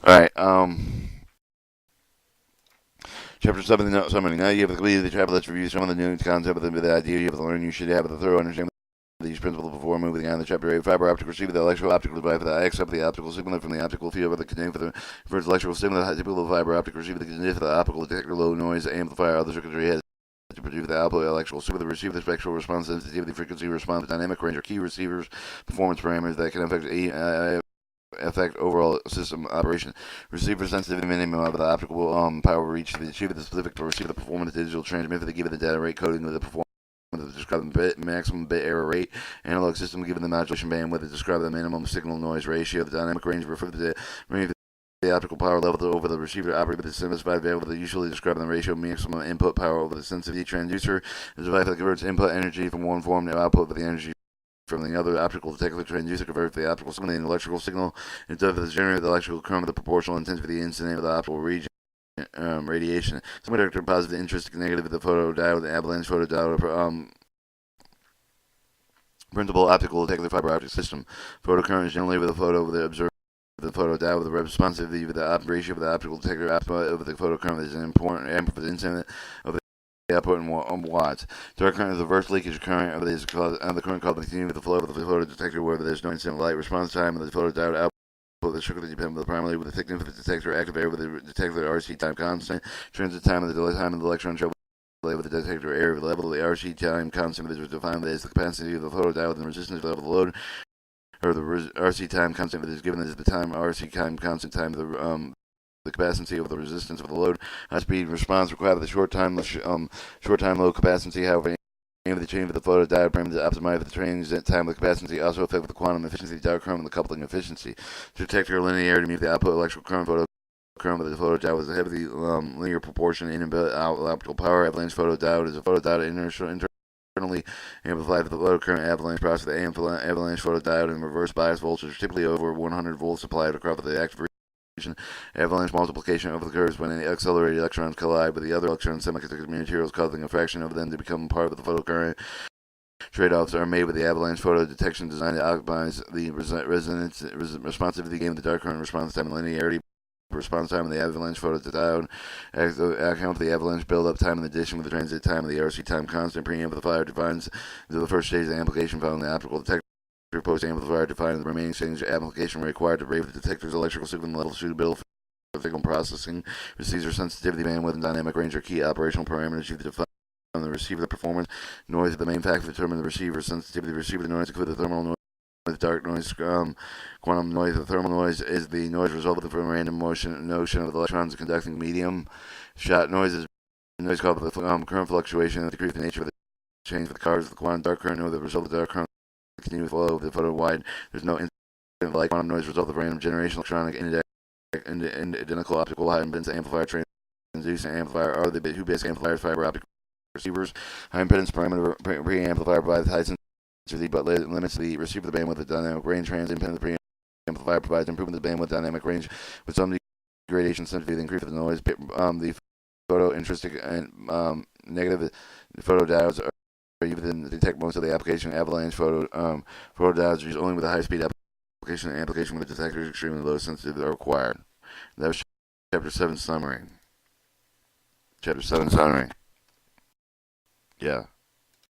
Alright, Chapter 7, summary. Now you have completed the chapter. Let's review some of the new concept of the idea you have to learn. You should have a thorough understanding of these principles before moving on to chapter 8. Fiber optic receiver, the electrical optical device for the accept the optical signal from the optical field of the container for the first electrical signal. The typical fiber optic receiver, the container for the optical detector, low noise amplifier, other circuitry has to produce the output electrical signal. The receiver, the spectral response, sensitivity, frequency response, dynamic range, are key receivers performance parameters that can affect overall system operation. Receiver sensitivity minimum of the optical power reach to achieve the specific to receive the performance digital transmit for the given the data rate coding of the performance to describe the maximum bit error rate. Analog system given the modulation bandwidth to describe the minimum signal noise ratio. The dynamic range refer to the range of the optical power level over the receiver operate with a specified variable that usually describing the ratio maximum input power over the sensitivity transducer. The device that converts input energy from one form to output with the energy from the other optical detector transducer converts the optical signal into an electrical signal. Instead of generating the electrical current with the proportional intensity of the incident of the optical region. Radiation. Semiconductor positive, interest negative of the photodiode, the avalanche photodiode, printable optical detector fiber optic system. Photocurrent is generally with a photo of the observer. The photodiode with the responsivity of the ratio of the optical detector output of the photocurrent is an important incident of the output in watts. Direct current is the reverse leakage current of the current called the continuum of the flow of the photodetector where there's no incident light response time of the photodiode output. The strictly depend primarily with the thickness of the detector active area with the detector RC time constant, transit time of the delay time of the electron travel with the detector area level of the RC time constant is defined as the capacity of the photodiode and the resistance level of the load, or the RC time constant is given as the time RC time constant time of the capacity of the resistance of the load. High speed response required the short time low capacity. However, aim of the change of the photodiode parameter to optimize the transit time of the capacity also affect the quantum efficiency, the direct current, and the coupling efficiency. To detect your linearity means the output electrical current with the photodiode was a heavily linear proportion in inbuilt optical power. Avalanche photodiode is a photodiode internally amplified with the low current avalanche process. The avalanche photodiode and reverse bias voltage typically over 100 volts supplied across the active avalanche multiplication over the curves when any accelerated electrons collide with the other electrons semiconductor materials, causing a fraction of them to become part of the photocurrent. Trade-offs are made with the avalanche photo detection designed to optimize the responsivity game, the dark current response time, and linearity response time of the avalanche photodiode. Account for the avalanche build-up time in addition with the transit time of the RC time constant. Preamplifier defines the first stage of the application following the optical detector. Post-amplifier defining the remaining stage of application required to raise the detector's electrical signal level suitable for signal processing. Receiver sensitivity, bandwidth, and dynamic range are key operational parameters used to define the receiver. The performance noise is the main factor to determine the receiver sensitivity. The receiver noise includes the thermal noise, dark noise, quantum noise. The thermal noise is the noise resulting from random motion of the electrons in conducting medium. Shot noise is noise called the current fluctuation and decrease the nature of the change for the cars. The quantum dark current noise the result of the dark current continuous flow of the photo wide. There's no incident like quantum noise result of random generation electronic identical optical high impedance amplifier transducer amplifier are the two basic amplifiers fiber optic receivers. High impedance parameter preamplifier provides high sensitivity but limits the receiver the bandwidth. The dynamic range impedance preamplifier provides improvement of the bandwidth dynamic range with some gradation sensitivity increase the noise. The photo intrinsic and negative photodiodes are even detect most of the application. Avalanche photodiodes used only with a high-speed application with the detectors extremely low sensitivity are required. That was chapter 7 summary. Chapter 7 summary. Yeah.